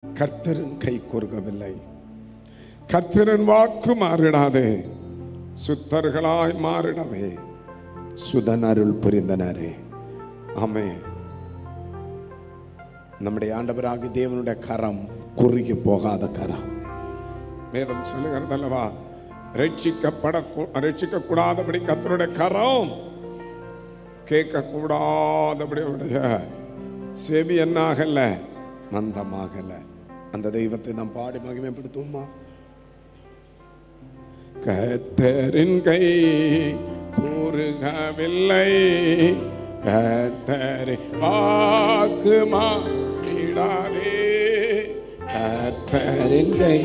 கர்த்தரின் கை குறுகவில்லை. கர்த்தரின் வாக்கு மாறிடாதே. சுத்தர்களாய் மாறிடவே சுதன் அருள் புரிந்தனரே. ஆமென். நம்முடைய ஆண்டவராகிய தேவனுடைய கரம் குறுகி போகாத கரம். வேதம் சொல்லுகிறது அல்லவா, ரட்சிக்க கூடாதபடி கர்த்தருடைய கரம், கேட்க கூடாதபடி அவருடைய செவி என்னாகல, மந்தமாகல. அந்த தெய்வத்தை நாம் பாடி மகிமைப்படுத்துவோமா? கர்த்தரின் கை கூறுகவில்லை, கர்த்தரை வாக்கு மாறிடாதே. கர்த்தரின் கை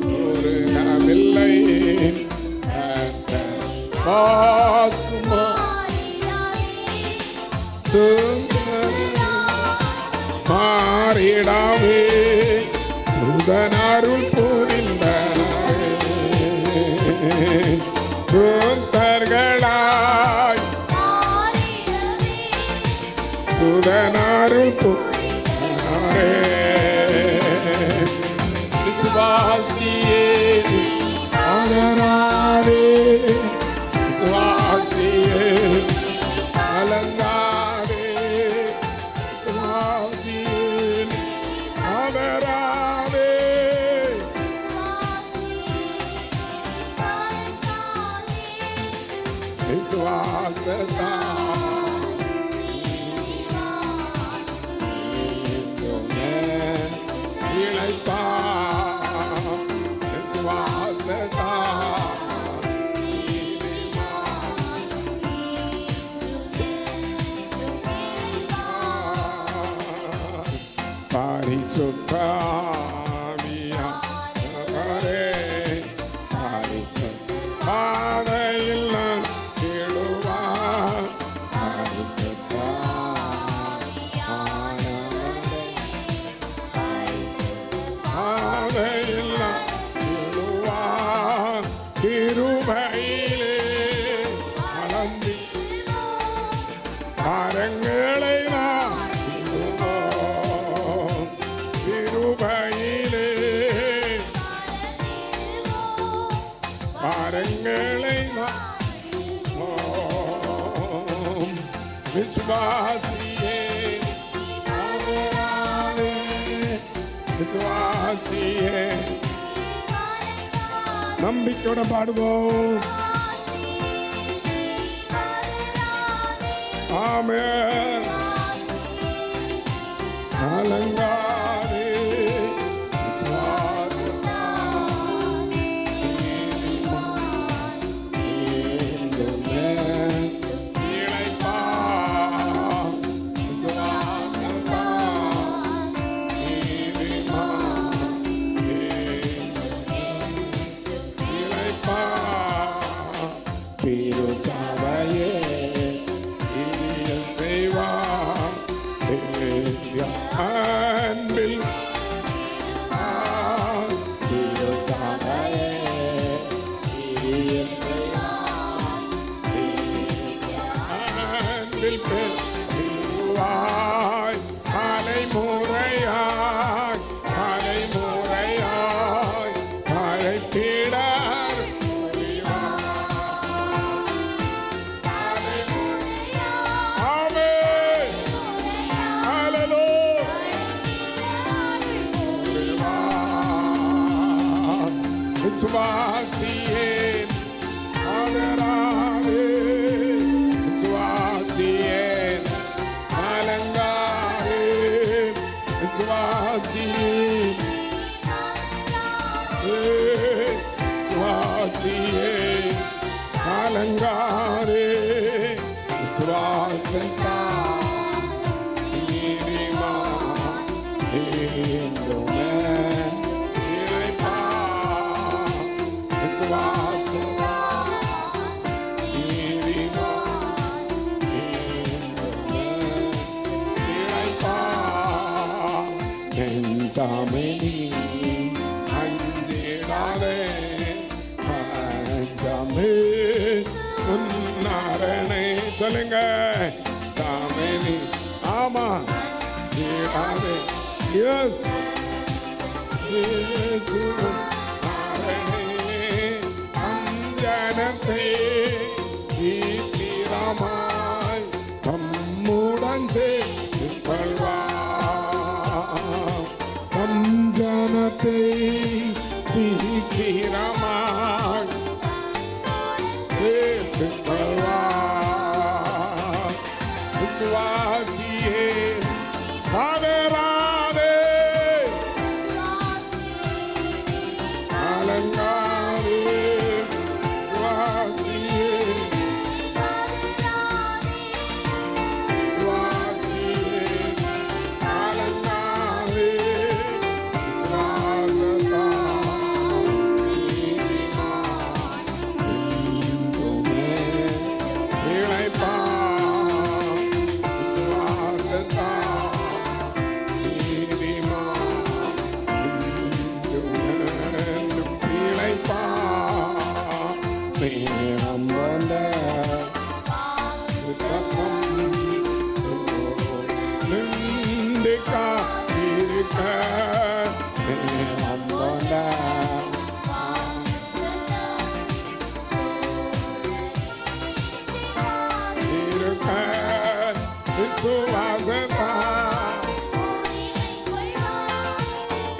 கூறுகவில்லை, கர்த்தரை வாக்கு மாறிடாவே சுதனருள் புரிந்தனரே. சுத்தர்களாய் சுதனருள் புரிந்தனரே. விசுவாசியே அலராதே, விசுவாசியே அலங்காதே, விசுவாசியே அலராதே. விசுவாசத்தால் இளைப்பார், விசுவாசத்தால் பரிசுத்த ஆவியானவரே, பரிசுத்த பாதையில் நான் விழுவார். பரிசுத்த ஆவியானவரே, பாதையில் நான் விழுவார். கிருபையிலே அளந்தி பாரங்களை நான் விழுவோம். கிருபையிலே பாரங்களை நான் விழுவோம். விசுவாசியே ஆமென். விசுவாசியே நம்பிக்கையோட பாடுவோம். ஆமென். அலங்காரே அன்பில் அன்பில் பெருவாய் அலைமுறையாய் அலைமுறையாய் அழைத்திடார். ஆமென். விசுவாசியே ஆதராதே, விசுவாசியே அலங்காரே, விசுவாசியே விசுவாசியே அலங்காரே. விசுவாசத்தா நீதிமா ஏந்துமே பெஞ்சாமினி அஞ்சிடாதே, பஞ்சாமி உன்னாரணை சொல்லுங்க. சாமினி ஆமா Yes. இயேசுவும் நாரணே அஞ்சனத்தை சீக்கிரமாய் தம்முடன் சேர்த்துக் கொள்வார். அஞ்சனத்தை சீக்கிரமாய் சேர்த்துக் கொள்வார். விசுவாசியே பதறாதே, கலங்காதே. விசுவாசியே கலங்காதே.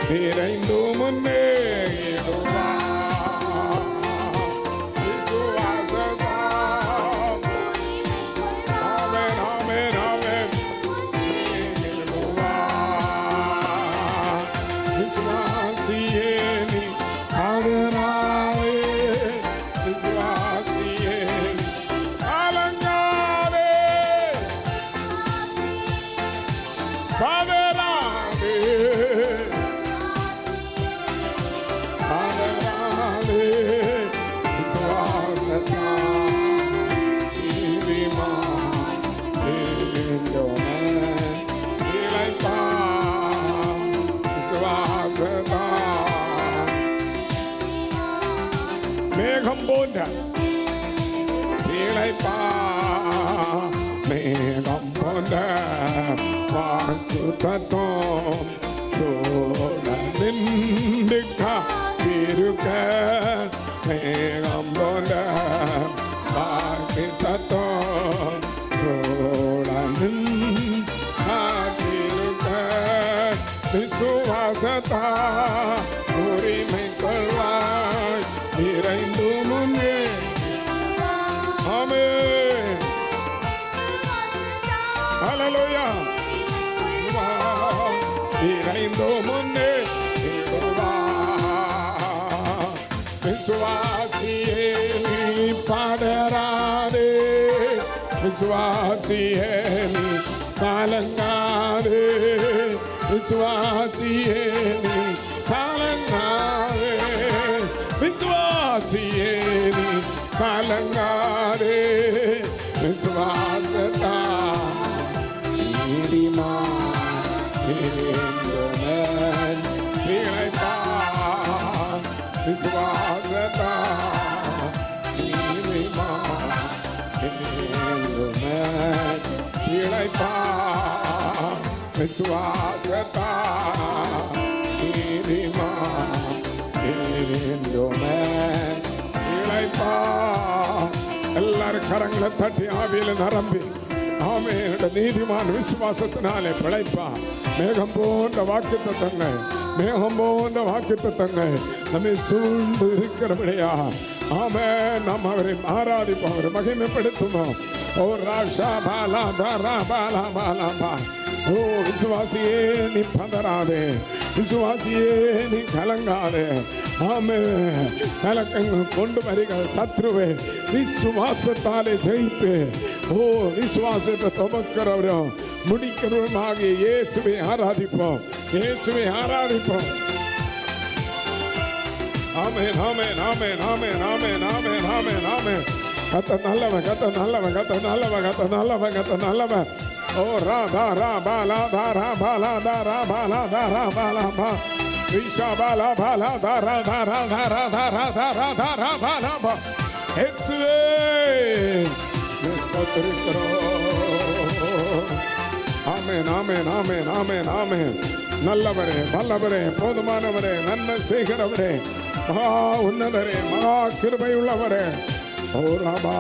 விரைந்து முன்னேறுவார். விசுவாசத்தால் ஆமென் ஆமென் ஆமென் முன்னேறுவார். விசுவாசியே நீ பதறாதே, விசுவாசியே கலங்காதே, பதறாதே. மேகம் போன்ற இளைப்பா, மேகம் போன்ற வாக்கு தத்துவம் சோழ நின்றுக்கா இருக்க. மேகம் போன்ற வாக்கு தத்துவம் சோழ நின்றுக்க. விசுவாசத்தா உரிமை கொள்வாய், விரைந்து முன்னே. ஆமென் ஹல்லேலூயா. விரைந்து முன்னே விசுவாசியே நீ பதறாதே, விசுவாசியே நீ கலங்காதே, விசுவாசியே நீ கலங்காதே, விசுவாசியே நீ கலங்காதே. விசுவாசத்தா இளைப்பா, விசுவாசத்தா இளைப்பா, விசுவாசத்தா இளைப்பா. எல்லாரும் கரங்களை தட்டி ஆவியில நிரம்பி ஆமென். நீதிமான் விசுவாசத்தினாலே பிழைப்பா. மேகம் போன்ற வாக்குத்தத்தங்கள், மேகம் போன்ற வாக்குத்தத்தங்கள் நம்மை சூழ்ந்து இருக்கிறபடியா ஆமென். நாம் அவரை ஆராதிப்போம், அவரை மகிமைப்படுத்துவோம். ஓ ராஷா பாலா தாரா பாலா பாலா பா. ஓ விசுவாசியே நீ பதறாதே, விசுவாசியே நீ கலங்காதே. ஆமென். கலக்கங்கள் கொண்டு வருகிற சத்ருவே விசுவாசத்தாலே ஜெயித்து, ஓ விசுவாசத்தை துவக்கிறவரும் முடிக்கிறவருமாகிய இயேசுவை ஆராதிப்போம், இயேசுவை ஆராதிப்போம். ஆமென் ஆமென் ஆமென் ஆமென் ஆமென் ஆமென் ஆமென் ஆமென். கத்த நல்லவன், கத்த நல்லவன், கத்த நல்லவன், கத்த நல்லவன், கத்த நல்லவன். ஓ ராதா ரா பாலா தாரா பாலா தாரா பாலா தாரா பாலா பா. விஷா பாலா பாலா தாரா தாரா தாரா தாரா தாரா தாரா பாலா பா. இயேசுவே ஸ்தோத்திரிக்கிறோம். ஆமென் ஆமென் ஆமென் ஆமென் ஆமென். நல்லவரே, வல்லவரே, போதுமானவரே, நன்மை செய்கிறவரே, மகா உன்னதரே, மகா கிருபை உள்ளவரே. ஓ ரபா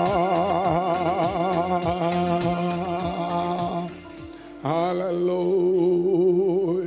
ஹல்லேலூயா.